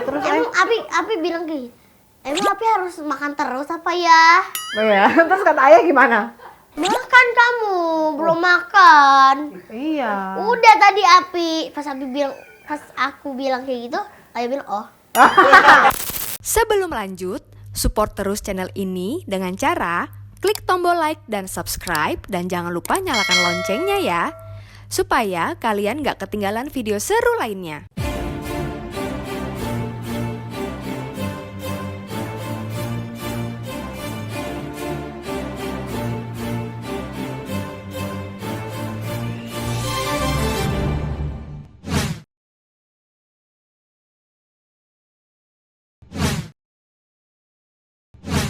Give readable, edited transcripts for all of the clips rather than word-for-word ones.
terus Emang Api bilang gini, emang Api harus makan terus apa ya? Oh ya, terus kata ayah gimana? Makan kamu, belum makan. Iya. Udah tadi Api, pas aku bilang kayak gitu, ayah bilang oh. Sebelum lanjut, support terus channel ini dengan cara klik tombol like dan subscribe dan jangan lupa nyalakan loncengnya ya, supaya kalian gak ketinggalan video seru lainnya.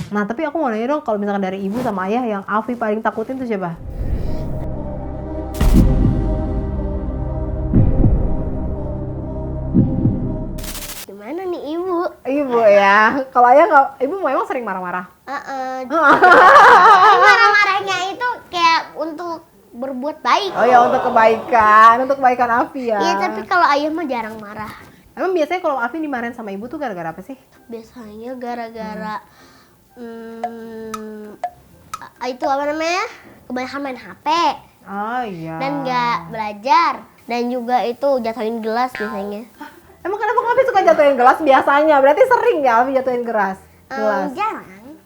Nah, tapi aku mau nanya dong, kalau misalkan dari ibu sama ayah yang Afi paling takutin tuh siapa? Gimana nih ibu? Ibu ya. Kalau ayah nggak, ibu memang sering marah-marah. Marah-marahnya itu kayak untuk berbuat baik. Oh ya, untuk kebaikan Afi ya. Iya, tapi kalau ayah mah jarang marah. Emang biasanya kalau Afi dimarahin sama ibu tuh gara-gara apa sih? Biasanya gara-gara itu apa namanya? Kebanyakan main HP Oh iya. dan nggak belajar, dan juga itu jatuhin gelas biasanya. Emang kenapa Afi suka jatuhin gelas biasanya? Berarti sering ya Afi jatuhin gelas? Jarang.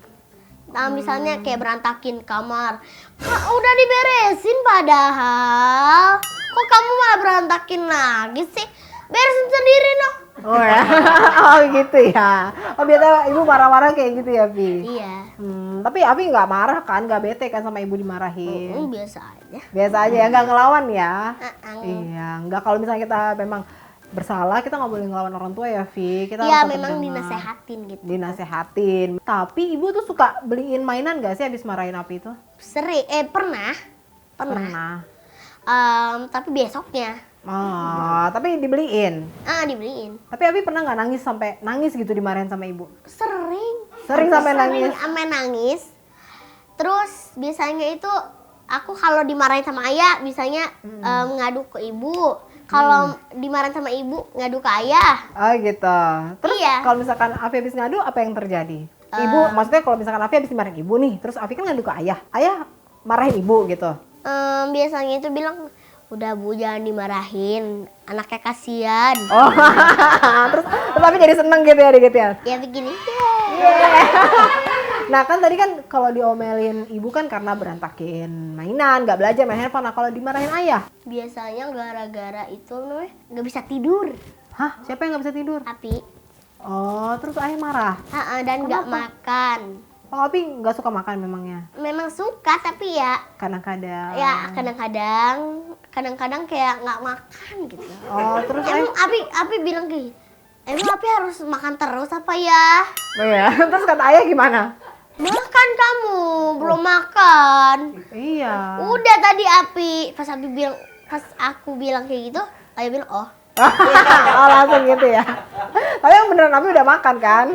Nah, misalnya kayak berantakin kamar, Kak, udah diberesin padahal kok kamu malah berantakin lagi sih? Beresin sendiri noh. Oh ya, oh gitu ya. Oh biasanya ibu marah-marah kayak gitu ya, Fi? Iya. Tapi Afi nggak marah kan, nggak bete kan sama ibu dimarahin? Biasa aja. Biasa aja ya, nggak ngelawan ya? Iya, nggak, kalau misalnya kita memang bersalah, kita nggak boleh ngelawan orang tua ya, Vi. Kita Iya, harus tetap memang dengar. dinasehatin gitu. Dinasehatin. Tapi ibu tuh suka beliin mainan nggak sih habis marahin Afi itu? Pernah. Tapi besoknya. Oh, tapi dibeliin. Dibeliin. Tapi Abi pernah nggak nangis sampai nangis gitu dimarahin sama ibu? Sering Sampai nangis. sampai nangis. Terus biasanya itu aku kalau dimarahin sama ayah biasanya ngadu ke ibu. Kalau dimarahin sama ibu ngadu ke ayah. Oh gitu. Terus Iya. kalau misalkan Afi habis ngadu, apa yang terjadi? Ibu, maksudnya kalau misalkan Afi habis dimarahin ibu nih, terus Afi kan ngadu ke ayah. Ayah marahin ibu gitu. Biasanya itu bilang, udah Bu, jangan dimarahin, anaknya kasihan. Oh, terus Afi jadi seneng gitu ya dikit ya? Ya begini. Nah kan tadi kan kalau diomelin ibu kan karena berantakin mainan, nggak belajar main handphone. Nah kalau dimarahin ayah? Biasanya gara-gara itu nggak bisa tidur. Hah? Siapa yang nggak bisa tidur? Api. Oh, terus ayah marah? Dan nggak Kenapa? makan. Oh, Api nggak suka makan memangnya? Memang suka tapi ya Kadang-kadang. ya kadang-kadang kayak nggak makan gitu. Oh, terus Emang Api bilang gini, emang Api harus makan terus apa ya? Oh ya, terus kata ayah gimana? Makan kamu, belum makan. Iya. Udah tadi pas aku bilang kayak gitu, ayah bilang oh. Oh, langsung gitu ya. Tapi yang beneran Api udah makan kan?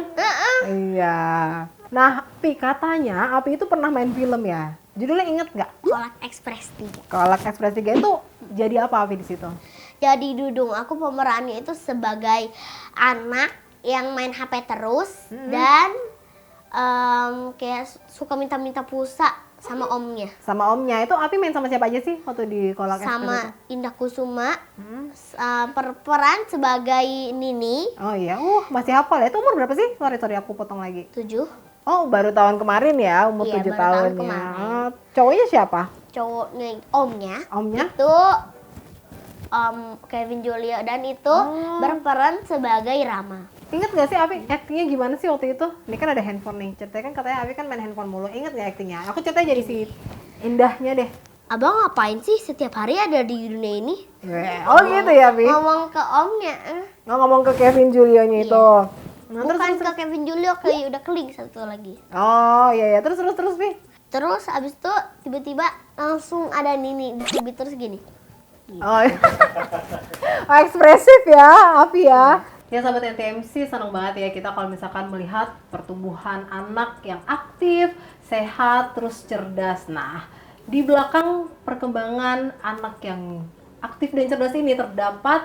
Iya. Nah, Pi, katanya Api itu pernah main film ya. Judulnya inget nggak? Kolak Express 3. Kolak Express 3 itu jadi apa Api di situ? Jadi Dudung, aku pemerannya itu sebagai anak yang main HP terus dan kayak suka minta-minta pulsa sama omnya. Sama omnya. Itu Api main sama siapa aja sih waktu di Kolak Express itu? Sama Indah Kusuma, berperan sebagai Nini. Oh iya, masih hafal ya. Itu umur berapa sih? Sorry aku potong lagi. 7. Oh, baru tahun kemarin ya, umur Iya, 7 baru tahun tahun ya. kemarin. Oh, cowoknya siapa? Cowoknya, omnya Omnya? itu Kevin Julio, dan itu berperan sebagai Rama. Ingat gak sih Api actingnya gimana sih waktu itu? Ini kan ada handphone nih, ceritanya kan katanya Api kan main handphone mulu. Ingat gak actingnya? Aku ceritanya jadi si Indahnya deh. Abang ngapain sih setiap hari ada di dunia ini? Oh gitu ya Api? Ngomong ke omnya. Ngomong ke Kevin Julio-nya Iya. itu. Nah, Bukan ke Kevin Julio, udah keling satu lagi. Oh iya, terus Pi. Terus abis itu tiba-tiba langsung ada Nini di TV terus gini. Oh, iya. Oh, ekspresif ya Api ya. Ya sahabat NTMC, senang banget ya kita kalau misalkan melihat pertumbuhan anak yang aktif, sehat, terus cerdas. Nah, di belakang perkembangan anak yang aktif dan cerdas ini terdapat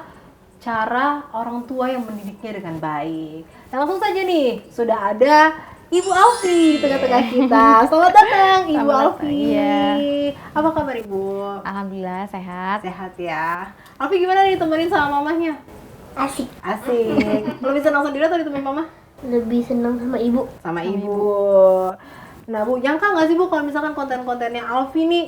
cara orang tua yang mendidiknya dengan baik. Dan langsung saja nih, sudah ada Ibu Alfi di tengah-tengah kita. Selamat datang Ibu Selamat datang, Alfi. iya. Apa kabar Ibu? Alhamdulillah sehat. Sehat ya. Alfi gimana nih temenin sama mamahnya? Asik. Asik. Lebih senang sendiri atau ditemenin mama? Lebih senang sama ibu. Sama ibu. Nah Bu, nyangka nggak sih Bu kalau misalkan konten-kontennya Alfi nih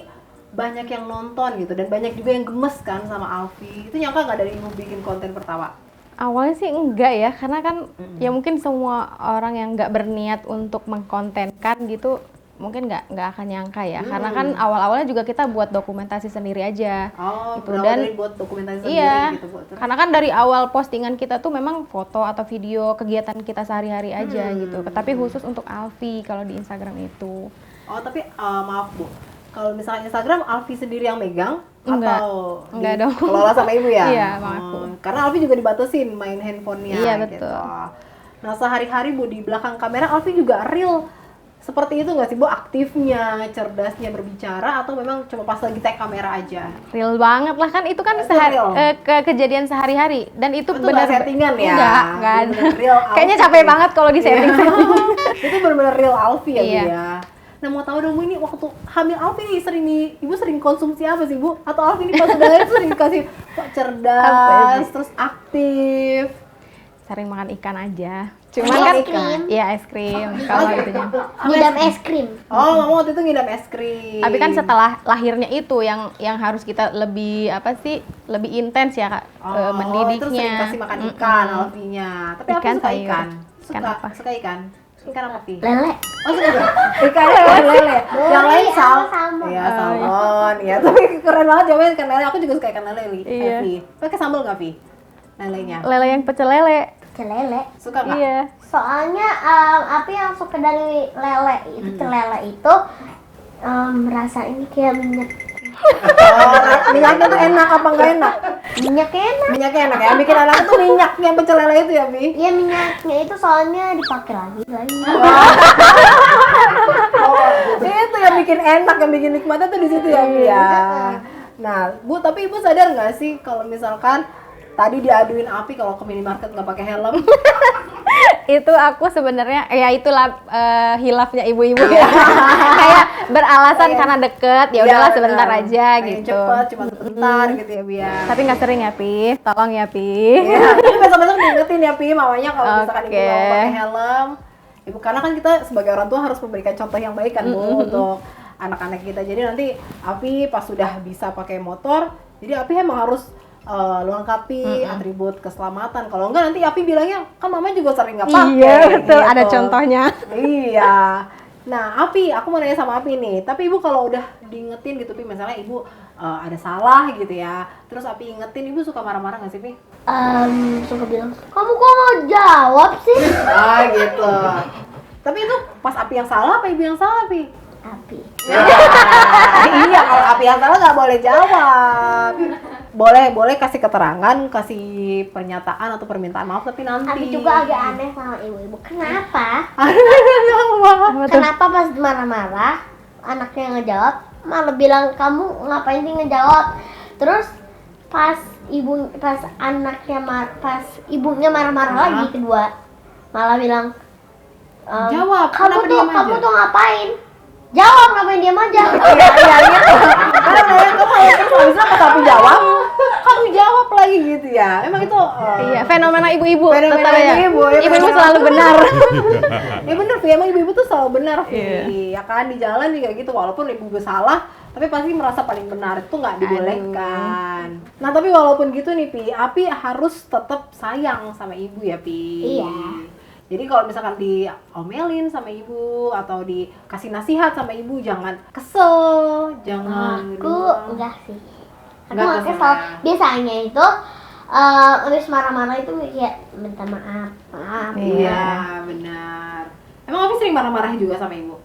banyak yang nonton gitu dan banyak juga yang gemes kan sama Alfi. Itu nyangka nggak dari Ibu bikin konten pertama? Awalnya sih enggak ya, karena kan ya mungkin semua orang yang nggak berniat untuk mengkontenkan gitu mungkin nggak akan nyangka ya, karena kan awal-awalnya juga kita buat dokumentasi sendiri aja. Oh, gitu. berawal Dan dari buat dokumentasi sendiri iya, gitu Bu. Terus? karena kan dari awal postingan kita tuh memang foto atau video kegiatan kita sehari-hari aja gitu, tapi khusus untuk Alfi kalau di Instagram itu. Oh, tapi maaf Bu. Kalau misalnya Instagram Alfi sendiri yang megang Enggak. atau Enggak dong. kelola sama Ibu ya? Iya, sama aku. Karena Alfi juga dibatasin main handphonenya Iya, gitu. betul. Nah, sehari-hari Bu di belakang kamera Alfi juga real seperti itu nggak sih Bu, aktifnya, cerdasnya berbicara atau memang cuma pas lagi tag kamera aja? Real banget lah, kan itu kan Itu real. kejadian sehari-hari dan itu Itu benar nggak settingan ya? enggak ada. Bener-bener real Kayaknya Alfi. capek banget kalau di setting. Itu benar-benar real Alfi ya Bu Iya. ya. Nah, mau tahu dong Bu, ini waktu hamil Alfi nih Ibu sering konsumsi apa sih Bu? Atau Alfi ini pas udah lahir tuh sering dikasih kok cerdas, terus aktif. Sering makan ikan aja. Cuman Es kan krim. iya es krim kalau itunya. Ngidam es krim. Oh, mama waktu itu ngidam es krim. Tapi kan setelah lahirnya itu yang harus kita lebih apa sih? Lebih intens ya Kak, terus mendidiknya. sering kasih makan ikan Alfinya. Tapi Alfi Ikan, suka sayur. ikan. Ikan apa? Suka ikan. Ikan apa Fi? Lele. Oh, suka juga. Ikan lele. Yang lain salmon. Iya, salmon. Iya, tapi keren banget jawabannya ikan lele. Aku juga suka ikan lele, Iya. Fi. Pakai sambal nggak, Fi? Lelenya. Lele yang pecel lele. Celele. Suka nggak? Iya. Soalnya apa yang suka dari lele itu celele itu rasa ini kayak minyak. Minyaknya tuh enak apa nggak enak? Minyaknya enak. Minyaknya enak ya. Bikin anak tuh minyaknya pecel lele itu ya, Fi. Iya minyaknya itu soalnya dipakai lagi. Itu yang bikin enak, yang bikin nikmatnya tuh di situ ya, Fi ya. Nah, Bu, tapi Ibu sadar nggak sih kalau misalkan tadi diaduin Api kalau ke minimarket nggak pakai helm? Itu aku sebenarnya ya itulah hilafnya ibu-ibu ya. Kayak beralasan karena deket, ya udahlah Iya, sebentar benar. aja Pengen gitu. cepet, cuma sebentar gitu ya, Biar. Tapi nggak sering ya, Pi. Tolong ya, Pi. Iya, tapi besok-besok diingetin ya, Pi, mamanya kalau misalkan Ibu Oke. mau pakai helm. Ibu, karena kan kita sebagai orang tua harus memberikan contoh yang baik kan, Bu, untuk anak-anak kita. Jadi nanti Api pas sudah bisa pakai motor, jadi Api emang harus lengkapi atribut keselamatan. Kalau enggak nanti Api bilangnya, kan mama juga sering nggak pakai. Iya, betul. gitu. Ada contohnya. Iya. Nah, Api, aku mau nanya sama Api nih. Tapi Ibu kalau udah diingetin gitu, Pi, misalnya Ibu ada salah gitu ya. Terus Api ingetin, Ibu suka marah-marah nggak sih, Pi? Suka bilang, kamu kok mau jawab sih? Ah, gitu. Tapi itu pas Api yang salah apa Ibu yang salah, Pi? Api. Iya, kalau Api yang salah nggak boleh jawab. Boleh kasih keterangan, kasih pernyataan atau permintaan maaf, tapi nanti. Tapi juga agak aneh sama ibu-ibu. Kenapa? Apa tuh? Kenapa pas marah-marah anaknya ngejawab malah bilang kamu ngapain sih ngejawab? Terus pas ibunya marah-marah lagi kedua malah bilang Jawab, kamu kenapa diam aja?" tuh ngapain? Jawab, ngapain diam aja? Iya. Karena kayak kamu terus habis itu pas Api jawab, kamu jawab lagi gitu ya. Emang itu Iya, fenomena ibu-ibu. Fenomena tetap ya. ibu-ibu, ya, Ibu-ibu fenomena. selalu benar. Ya bener, Vi, emang ibu-ibu tuh selalu benar, Vi. Iya. Ya kan, di jalan juga gitu, walaupun ibu-ibu salah, tapi pasti merasa paling benar, itu nggak dibolehkan. Nah, tapi walaupun gitu nih, Pi, Api harus tetap sayang sama ibu ya, Pi. Iya. Jadi kalau misalkan diomelin sama ibu atau dikasih nasihat sama ibu, jangan kesel, jangan Aku enggak sih. Aku Enggak nggak kesel. kesel. Biasanya itu habis marah-marah itu kayak minta maaf. Iya, benar. Emang Api sering marah-marah juga sama ibu?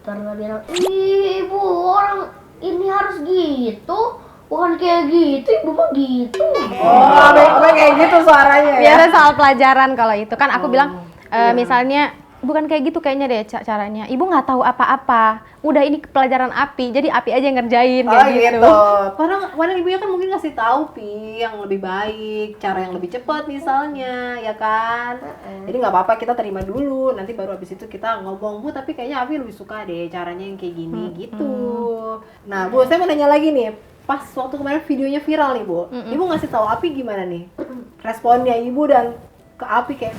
Pernah bilang, ibu orang ini harus gitu, bukan kayak gitu, ibu mah gitu. Oh, Abe kayak gitu suaranya ya. Biasa soal pelajaran kalau itu kan aku bilang misalnya bukan kayak gitu kayaknya deh caranya. Ibu nggak tahu apa-apa. Udah ini pelajaran Api, jadi Api aja yang ngerjain Oh kayak gitu. gitu. Padahal ibunya kan mungkin ngasih tahu Pi yang lebih baik, cara yang lebih cepat misalnya, ya kan? Jadi nggak apa-apa, kita terima dulu, nanti baru habis itu kita ngomong, Bu, tapi kayaknya Api lebih suka deh caranya yang kayak gini gitu. Nah, Bu, saya mau nanya lagi nih. Pas waktu kemarin videonya viral nih, Bu. Ibu ngasih tahu Api gimana nih? Responnya Ibu dan ke Api kayak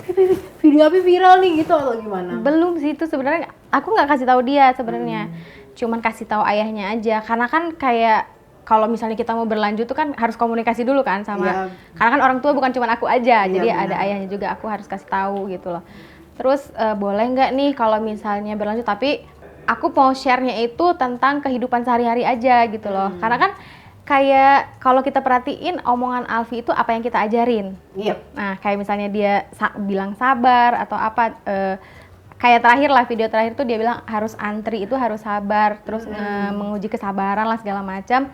video Api viral nih gitu atau gimana? Belum sih, itu sebenarnya aku nggak kasih tahu dia sebenarnya. Cuman kasih tahu ayahnya aja. Karena kan kayak kalau misalnya kita mau berlanjut tuh kan harus komunikasi dulu kan sama. Iya. Karena kan orang tua bukan cuma aku aja, Iya, jadi benar. ada ayahnya juga, aku harus kasih tahu gitu loh. Terus boleh nggak nih kalau misalnya berlanjut, tapi aku mau share-nya itu tentang kehidupan sehari-hari aja gitu loh. Karena kan kayak kalau kita perhatiin omongan Alfi itu apa yang kita ajarin. Iya. Nah, kayak misalnya dia bilang sabar atau apa, kayak terakhir lah, video terakhir tuh dia bilang harus antri itu harus sabar, terus menguji kesabaran lah segala macam.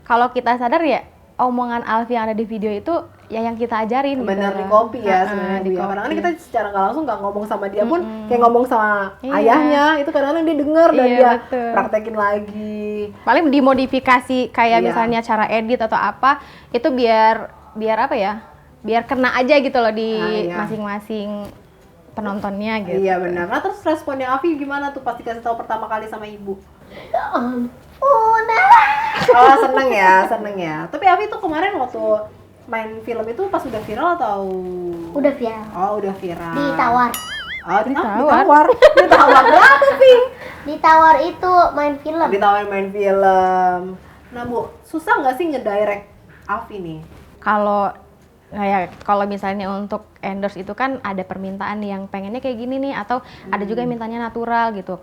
Kalau kita sadar ya, omongan Alfi yang ada di video itu ya yang kita ajarin. Benar, gitu di loh. copy ya sebenarnya Di Bu. Kadang-kadang copy. kita secara nggak langsung nggak ngomong sama dia pun kayak ngomong sama Iya. ayahnya, itu kadang-kadang dia denger dan Iya, dia betul. praktekin lagi. Paling dimodifikasi kayak Iya. misalnya cara edit atau apa, itu biar apa ya? Biar kena aja gitu loh di iya. masing-masing penontonnya gitu. Iya benar. Nah terus responnya Afi gimana tuh pas dikasih tahu pertama kali sama ibu? Oh, Oh seneng ya. Tapi Afi tuh kemarin waktu main film itu pas udah viral atau? udah viral. Oh udah viral. Ditawar. Oh Ditawar. Ditawar berapa sih? Ditawar itu main film. Ditawarin main film. Nah Bu, susah nggak sih ngedirect Afi nih? Kalau misalnya untuk endorse itu kan ada permintaan yang pengennya kayak gini nih, atau ada juga yang mintanya natural gitu.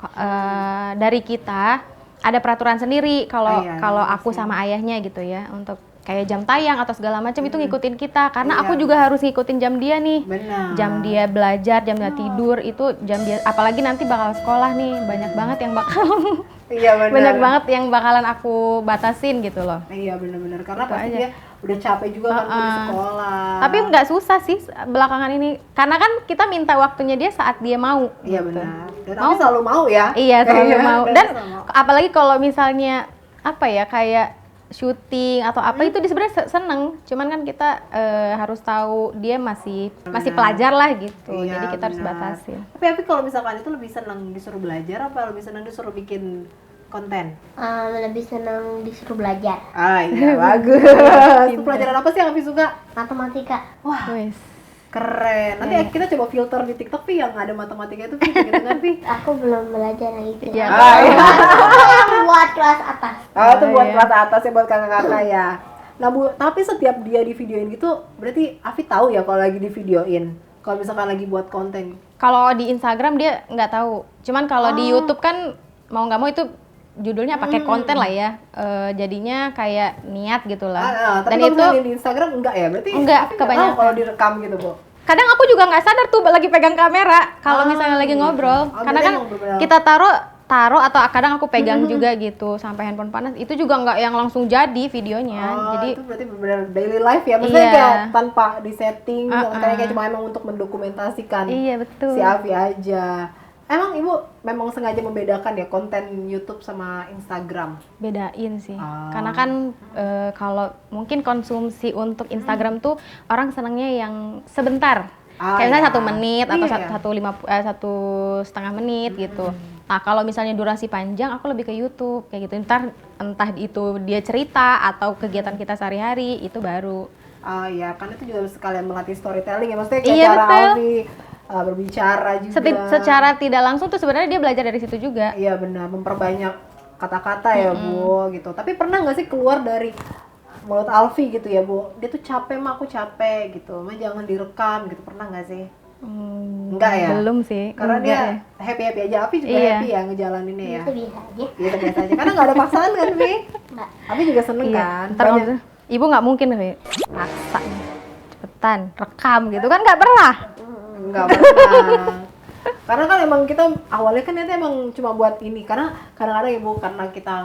Dari kita ada peraturan sendiri kalau Iya, aku sama ayahnya gitu ya, untuk kayak jam tayang atau segala macam itu ngikutin kita, karena Iya. aku juga harus ngikutin jam dia nih. Benar. Jam dia belajar, jam dia tidur, itu jam dia, apalagi nanti bakal sekolah nih, banyak banget yang bakal Iya benar. banyak banget yang bakalan aku batasin gitu loh. Iya benar-benar karena Itu pasti aja. dia udah capek juga kan di sekolah. Tapi nggak susah sih belakangan ini, karena kan kita minta waktunya dia saat dia mau. Iya gitu. benar. Dan Afi selalu mau ya. Iya, selalu Iya, mau. dan Dan selalu mau. apalagi kalau misalnya apa ya, kayak syuting atau apa, itu dia sebenarnya seneng. Cuman kan kita harus tahu dia masih pelajar lah gitu. Iya, Jadi kita harus benar. batasin. Tapi Afi kalau misalkan itu lebih senang disuruh belajar apa lebih senang disuruh bikin konten? Lebih senang disuruh belajar Ah iya bagus. Itu pelajaran apa sih yang Afi suka? matematika. Wah Wes. keren. Nanti kita coba filter di TikTok Pi yang ada matematika itu Pi, gitu kan Pi? Aku belum belajar yang itu. Iya. Ah iya. Yang buat kelas atas. Oh itu buat iya. kelas atas ya, buat kakak-kakak ya. Nah Bu, tapi setiap dia di videoin gitu, berarti Afi tahu ya kalau lagi di videoin. Kalau misalkan lagi buat konten. Kalau di Instagram dia nggak tahu. Cuman kalau di YouTube kan mau nggak mau itu judulnya pakai konten lah ya. Jadinya kayak niat gitu lah. Tapi Dan kalau itu misalnya di Instagram enggak ya? Berarti Enggak, Afi nggak tahu kebanyakan. kalau direkam gitu Bu. kadang aku juga nggak sadar tuh lagi pegang kamera kalau misalnya lagi ngobrol. Karena berarti kan emang bener-bener. kita taruh atau kadang aku pegang juga gitu sampai handphone panas. Itu juga nggak yang langsung jadi videonya. Oh, Jadi itu berarti benar daily life ya, maksudnya Iya. kayak tanpa disetting, kayak cuma emang untuk mendokumentasikan iya betul. si Afi aja. Emang ibu memang sengaja membedakan ya konten YouTube sama Instagram? Bedain sih. Ah. Karena kan kalau mungkin konsumsi untuk Instagram tuh orang senangnya yang sebentar. Kayak misalnya iya. 1 menit atau Iya. 1,5 menit gitu. Nah kalau misalnya durasi panjang aku lebih ke YouTube kayak gitu. Entah itu dia cerita atau kegiatan kita sehari-hari itu baru. Ah ya, kan itu juga sekalian melatih storytelling ya, maksudnya kayak Iya, cara betul. Alfi berbicara juga. Secara tidak langsung tuh sebenarnya dia belajar dari situ juga. Iya benar, memperbanyak kata-kata ya Bu, gitu. Tapi pernah nggak sih keluar dari mulut Alfi gitu ya Bu, dia tuh capek mah aku capek gitu, mah jangan direkam gitu, pernah nggak sih? Enggak ya? Belum sih. Karena Enggak dia ya. happy-happy aja, Afi juga Iya. happy ya ngejalaninnya ya. Itu biasa aja. Gitu biasa aja, karena nggak ada paksaan kan Fi? Enggak. Afi juga seneng Iya. kan? Ntar Banyak- waktu- ibu nggak mungkin kayak paksa nih. Cepetan rekam gitu kan nggak pernah. Nggak pernah. Karena kan emang kita awalnya kan niatnya emang cuma buat ini, karena kadang-kadang ibu karena kita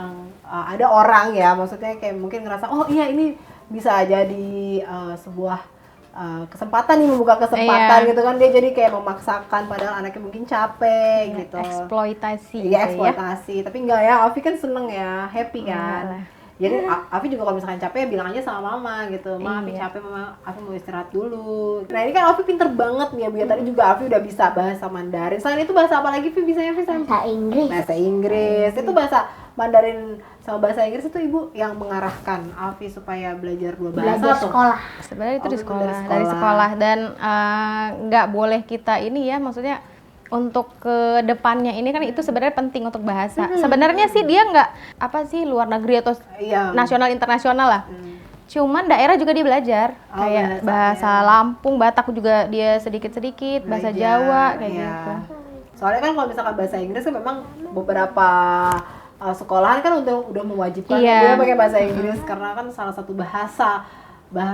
ada orang ya, maksudnya kayak mungkin ngerasa oh iya ini bisa jadi sebuah kesempatan nih, membuka kesempatan Iya. gitu kan, dia jadi kayak memaksakan padahal anaknya mungkin capek gitu. Eksploitasi Iya, gitu eksploitasi. Tapi enggak ya, Afi kan seneng ya, happy Enggak kan. lah. Jadi Afi juga kalau misalkan capek ya bilang aja sama mama gitu, Ma Afi Iya. capek, mama Afi mau istirahat dulu. Nah ini kan Afi pinter banget nih ya Bu ya, tadi juga Afi udah bisa bahasa Mandarin. Selain itu bahasa apa lagi Vi bisanya Vi? Bahasa Inggris. Bahasa Inggris. Itu bahasa Mandarin sama bahasa Inggris itu Ibu yang mengarahkan Afi supaya belajar dua bahasa Belajar tuh? sekolah. Sebenarnya itu Oh, di itu sekolah, dari dari sekolah. sekolah dan nggak boleh kita ini ya, maksudnya untuk ke depannya ini kan itu sebenarnya penting untuk bahasa. Sebenarnya sih dia nggak apa sih luar negeri atau Iya. nasional internasional lah. Cuman daerah juga dia belajar Oh, kayak bahasanya. bahasa Lampung, Batak juga dia sedikit-sedikit, bahasa Belajar, Jawa kayak iya. gitu. Soalnya kan kalau misalkan bahasa Inggris kan memang beberapa sekolahan kan udah mewajibkan Iya. dia pakai bahasa Inggris karena kan salah satu bahasa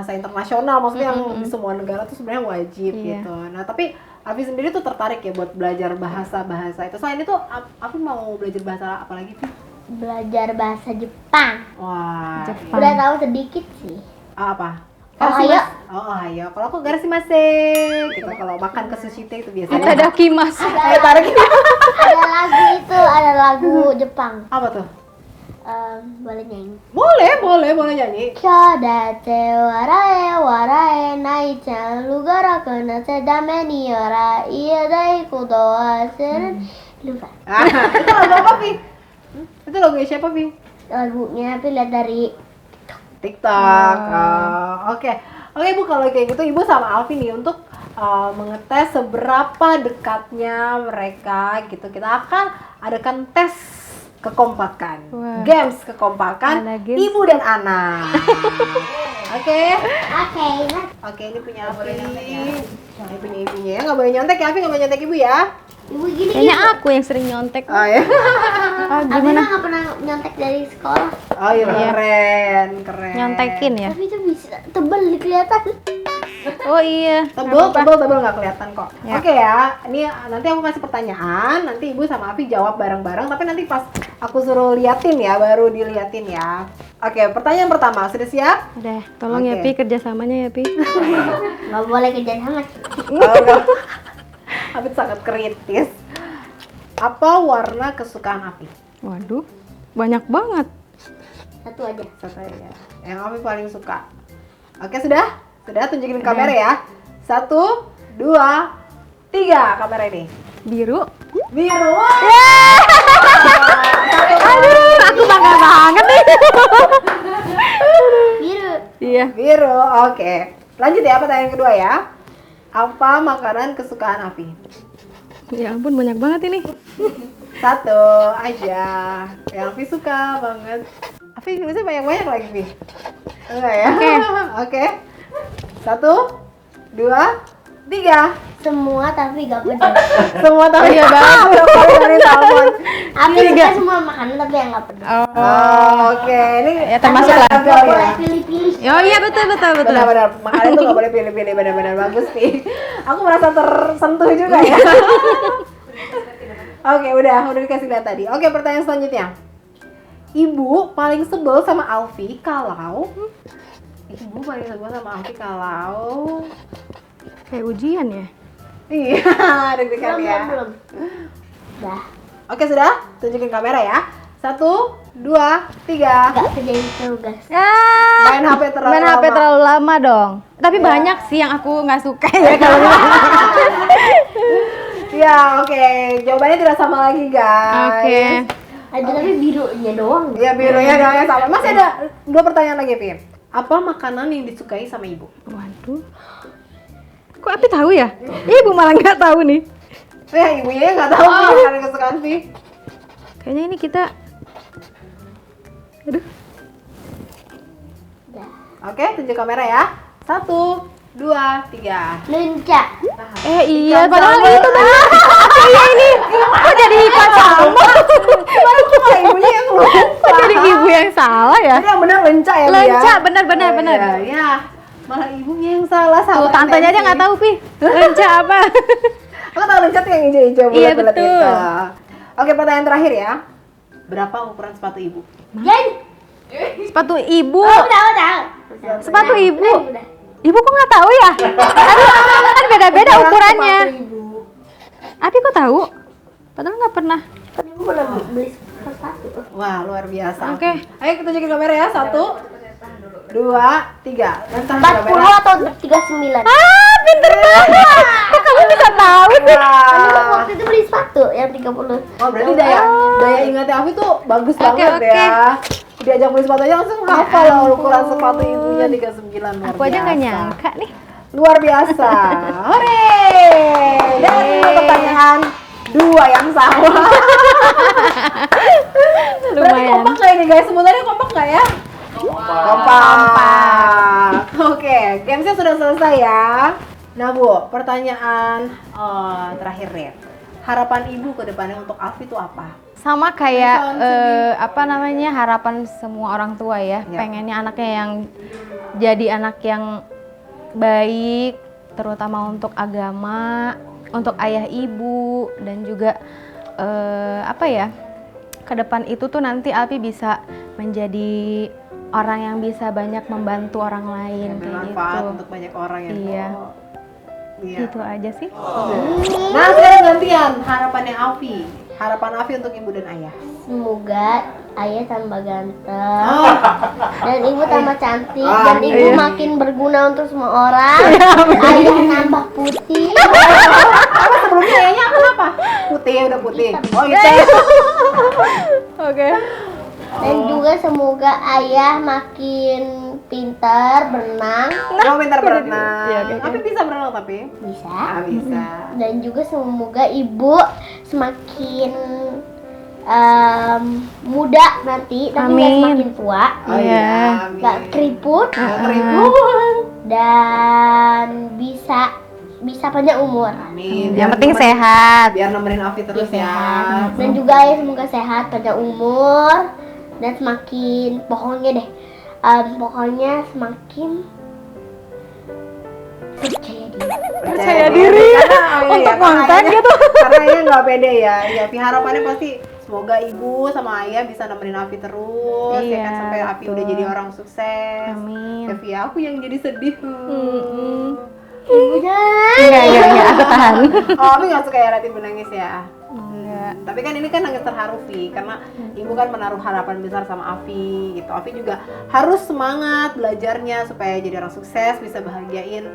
internasional, maksudnya yang di semua negara tuh sebenarnya wajib Iya. gitu. Nah tapi Afi sendiri tuh tertarik ya buat belajar bahasa itu. Selain itu Afi mau belajar bahasa apa lagi sih? Belajar bahasa Jepang. Wah, Jepang. Udah tahu sedikit sih. apa? Ohayo. Oh, ohayo. Kalau aku garishimasu gitu. Kalau makan ke sushi teh itu biasanya. Itadakimasu. Ayo tarik. Ada lagu Jepang. Apa tuh? Boleh nyanyi. Boleh nyanyi. Kyodate warae warae nai chan lugara kana sedame ni ora iya dai koto wa seren. Lupa. Itu lagu apa, Pi? Itu lagu siapa, Pi? Lagunya tapi lihat dari TikTok. Oke. Oke, Ibu, kalau kayak gitu Ibu sama Alvin nih untuk mengetes seberapa dekatnya mereka gitu. Kita akan adakan tes kekompakan. Wah. Games kekompakan Ada games. ibu dan anak. Oke. Oke, Oke, ini punya Afi. Ini punya ibunya ya. Nggak boleh nyontek ya, Afi nggak boleh nyontek ibu ya. ibu gini. Kayaknya aku yang sering nyontek. Oh ya. Abina nggak pernah nyontek dari sekolah. Oh iya, keren. Nyontekin ya. Tapi itu bisa tebel kelihatan. Oh iya. Tebel nggak kelihatan kok. Ya. Oke ya, ini nanti aku kasih pertanyaan, nanti ibu sama Afi jawab bareng-bareng, tapi nanti pas aku suruh liatin ya, baru diliatin ya. Oke, pertanyaan pertama, sudah siap? Udah, tolong ya Oke. Pi kerjasamanya ya Pi. Nggak boleh kerja sama. Afi sangat kritis. Apa warna kesukaan Afi? Waduh, banyak banget. Satu aja. Satu aja. Yang Afi paling suka. Oke, sudah? Sudah, tunjukin kamera ya. 1, 2, 3 kamera ini. Biru. Biru. Aduh, aku bangga banget nih. Biru. Iya. Biru, oke. Lanjut ya, pertanyaan kedua ya. Apa makanan kesukaan Afi? Ya ampun, banyak banget ini. Satu aja. Yang Afi suka banget. Afi bisa banyak-banyak lagi, Fi. Enggak ya? Oke. Oke. 1, 2, 3. Semua tapi gak pedas. Semua tahu Iya ya, banget. dari salmon. Abi suka semua makanan tapi yang gak pedas. Oh, oke. Ini Ya, termasuk lah. gagal Gak ya. boleh pilih-pilih. Oh iya betul. Benar-benar, makanan itu nggak boleh pilih-pilih, benar-benar bagus nih. Aku merasa tersentuh juga ya. Oke, udah dikasih lihat tadi. Oke, pertanyaan selanjutnya. Ibu paling sebel sama Alfi kalau Kayak ujian ya. iya, deg-degan ya. Belum. Dah. Oke, sudah? Tunjukin kamera ya. 1, 2, 3. Gak kerjain tugas. Main HP terlalu Main HP lama. terlalu lama dong. Tapi Ya. banyak sih yang aku nggak suka ya kalau Ya, oke. Jawabannya tidak sama lagi, guys. Oke. Ada tapi birunya doang. Iya, birunya doang yang sama. Masih ada 2 pertanyaan lagi, Pim. Apa makanan yang disukai sama ibu? Waduh. Kok Api tahu ya? Ibu malah nggak tahu nih. Ibunya nggak tahu makanan kesukaan Vi. Kayaknya ini kita. Aduh. Dah. Oke, tunjuk kamera ya. 1, 2, 3. Lunca. Iya, Ikan padahal salmon. itu benar. Iya ini. Kok jadi ikan salmon? Gimana kok malah ibunya yang lupa? Kok jadi ibu yang salah ya? Jadi yang benar lenca ya, Bu, ya? Lenca, benar. Iya, ya. Malah ibunya yang salah. Tuh, salah tantenya aja intensi. nggak tahu Pi. Lenca apa? Aku tahu lenca tuh yang hijau-hijau Iya, bulat-bulat betul. itu. Oke, pertanyaan terakhir ya. Berapa ukuran sepatu ibu? Jadi. Sepatu ibu. Udah. Sepatu ibu. Udah. Ibu kok nggak tahu ya? Aduh, kan beda-beda ukurannya. Abi kok tahu? Padahal nggak pernah. Kan ibu pernah beli satu. Wah, luar biasa. Oke. Ayo kita tunjukin kamera ya. 1, 2, 3. 40 atau 39? Pinter banget. Kok kamu bisa tahu sih? Kan ibu waktu itu beli sepatu yang 30. Oh, berarti daya ingatnya Afi tuh bagus banget oke. ya. Diajak beli sepatu aja langsung hafal loh ukuran sepatu ibunya 39. Luar Aku aja nggak biasa. nyangka nih. Luar biasa. Hore! Dan pertanyaan 2 yang sama. Berarti Lumayan. kompak nggak ini guys? Sebenarnya kompak nggak ya? Kompak. Oke, gamesnya sudah selesai ya. Nah Bu, pertanyaan terakhir nih. Harapan Ibu ke depannya untuk Afi itu apa? Sama kayak Misalnya harapan semua orang tua ya. Ya. Pengennya anaknya yang jadi anak yang baik, terutama untuk agama, untuk ayah ibu, dan juga ke depan itu tuh nanti Alfi bisa menjadi orang yang bisa banyak membantu orang lain kayak Bermanfaat gitu. untuk banyak orang ya. Iya. Iya. Gitu aja sih. Nah sekarang gantian harapannya Afi. Harapan Afi untuk ibu dan ayah. Semoga ayah tambah ganteng Oh, dan ibu tambah cantik Ah, dan ibu iya. makin berguna untuk semua orang. Ayah nambah putih. apa sebelumnya ayahnya kenapa? Putih, udah putih. Oh itu. Oke. Dan juga semoga ayah makin pintar berenang. Mau pintar berenang. Iya, oke. Tapi bisa berenang tapi? Bisa. Ah, bisa. Dan juga semoga ibu semakin muda nanti tapi nggak Amin. semakin tua, Oh Iya. iya. amin. nggak keriput Nggak keriput. dan bisa panjang umur. Amin. Yang penting nemenin- sehat. Biar nemenin Afi terus ya. Sehat. Dan juga ayah semoga sehat, panjang umur dan semakin pokoknya deh pokoknya semakin percaya diri. Karena, Untuk konten ayahnya- gitu. Karena ayah nggak pede ya. Iya, Fi harapannya pasti semoga ibu sama ayah bisa nemenin Afi terus ya kan Iya, sampai Afi betul. udah jadi orang sukses. Amin. Ya Fi, aku yang jadi sedih. Ibunya Enggak, aku tahan. Oh, Afi nggak suka ya liat ibu nangis ya. Enggak. Tapi kan ini kan nangis terharu Vi, karena ibu kan menaruh harapan besar sama Afi gitu. Afi juga harus semangat belajarnya supaya jadi orang sukses, bisa bahagiain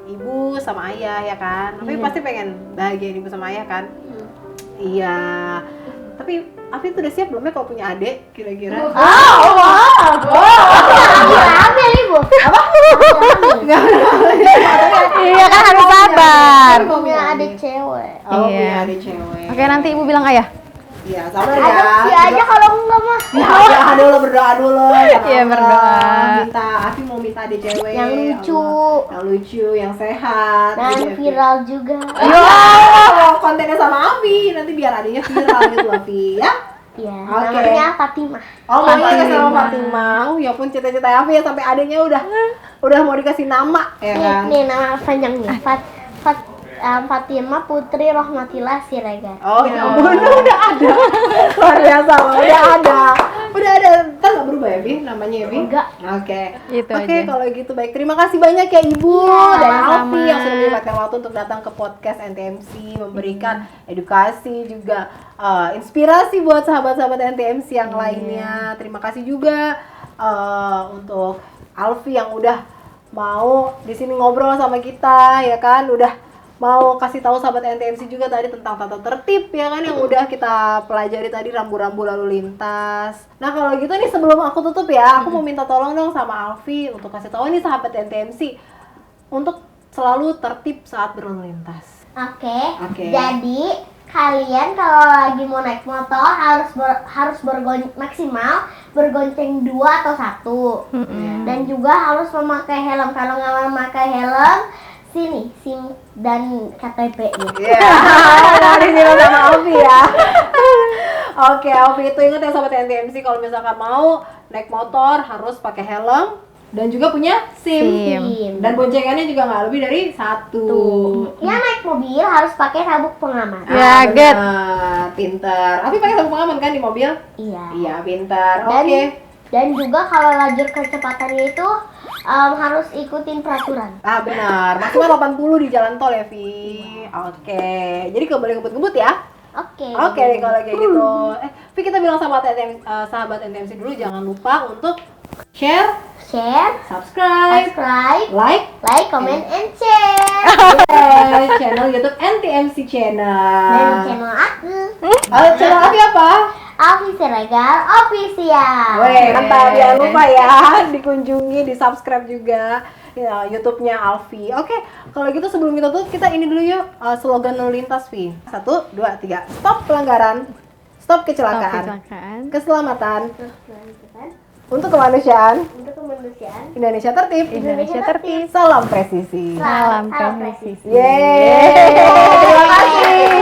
ibu sama ayah ya kan. Afi pasti pengen bahagiain ibu sama ayah kan. Iya. Tapi Afi tuh udah siap belum ya kalau punya adik kira-kira? ambil ibu. Iya kan harus sabar. Tapi kalau Punya adik cewek. Oh, Iya. punya adik cewek. Oke, nanti ibu bilang ayah. Iya, sabar ya. Adopsi aja kalau enggak mah. Ya, berdoa dulu, berdoa dulu. sama Iya, Allah. berdoa. Minta, Afi mau minta adik cewek. Yang ya lucu. Allah. Yang lucu, yang sehat. Dan gitu ya, Fi. viral juga. Ayo, kontennya sama Afi. Nanti biar adiknya viral gitu, Afi. Ya? Iya, Oke. namanya Fatimah. Oh, maunya kasih sama Fatimah. Oh, ya pun cita-cita Afi ya sampai adiknya udah mau dikasih nama, ya kan? Nih nama panjangnya. Fatimah Putri Rohmatillah Siregar. Oh ya ampun, udah ada. Luar biasa, udah ada. Udah ada. Ntar nggak berubah ya, Bi? Namanya ya, Bi? Enggak. Oke. Gitu Oke, aja. kalau gitu baik. Terima kasih banyak ya Ibu dan sama-sama. Alfi yang sudah menyempatkan waktu untuk datang ke podcast NTMC, memberikan edukasi juga inspirasi buat sahabat-sahabat NTMC yang lainnya. Terima kasih juga untuk Alfi yang udah mau di sini ngobrol sama kita, ya kan? Udah mau kasih tahu sahabat NTMC juga tadi tentang tata tertib ya kan yang udah kita pelajari tadi, rambu-rambu lalu lintas. Nah kalau gitu nih sebelum aku tutup ya, aku mau minta tolong dong sama Alfi untuk kasih tahu nih sahabat NTMC untuk selalu tertib saat berlalu lintas. Oke. Oke. Jadi kalian kalau lagi mau naik motor harus maksimal bergonceng 2 atau 1. Dan juga harus memakai helm. Kalau nggak memakai helm, sini SIM dan KTP-nya. Iya. Nah, di sini sama Alfi ya. Oke, Alfi itu ingat ya sahabat NTMC kalau misalkan mau naik motor harus pakai helm dan juga punya SIM. SIM. Dan boncengannya juga nggak lebih dari 1. Ya naik mobil harus pakai sabuk pengaman. Ya, get. Pinter. Alfi pakai sabuk pengaman kan di mobil? Iya. Iya, pinter. Dan Oke. dan juga kalau lajur kecepatannya itu harus ikutin peraturan. Ah benar, maksimal 80 di jalan tol ya Vi. Oke, jadi gak boleh ngebut-ngebut ya. Oke. Oke deh kalau kayak gitu. Vi, kita bilang sahabat NTMC dulu, jangan lupa untuk share, Share, subscribe, subscribe, like, comment, and share. channel YouTube NTMC Dan Channel. channel aku, Channel Afi apa? Afi Siregar Official. Weh, mantap, jangan lupa ya dikunjungi, di subscribe juga ya, YouTube-nya Alfi. Oke, kalau gitu sebelum kita tutup, kita ini dulu yuk, slogan lalu lintas Vi. 1, 2, 3, stop pelanggaran, stop kecelakaan, keselamatan, untuk kemanusiaan, Indonesia tertib, Indonesia tertib. salam presisi. Salam presisi. Yeay, terima kasih.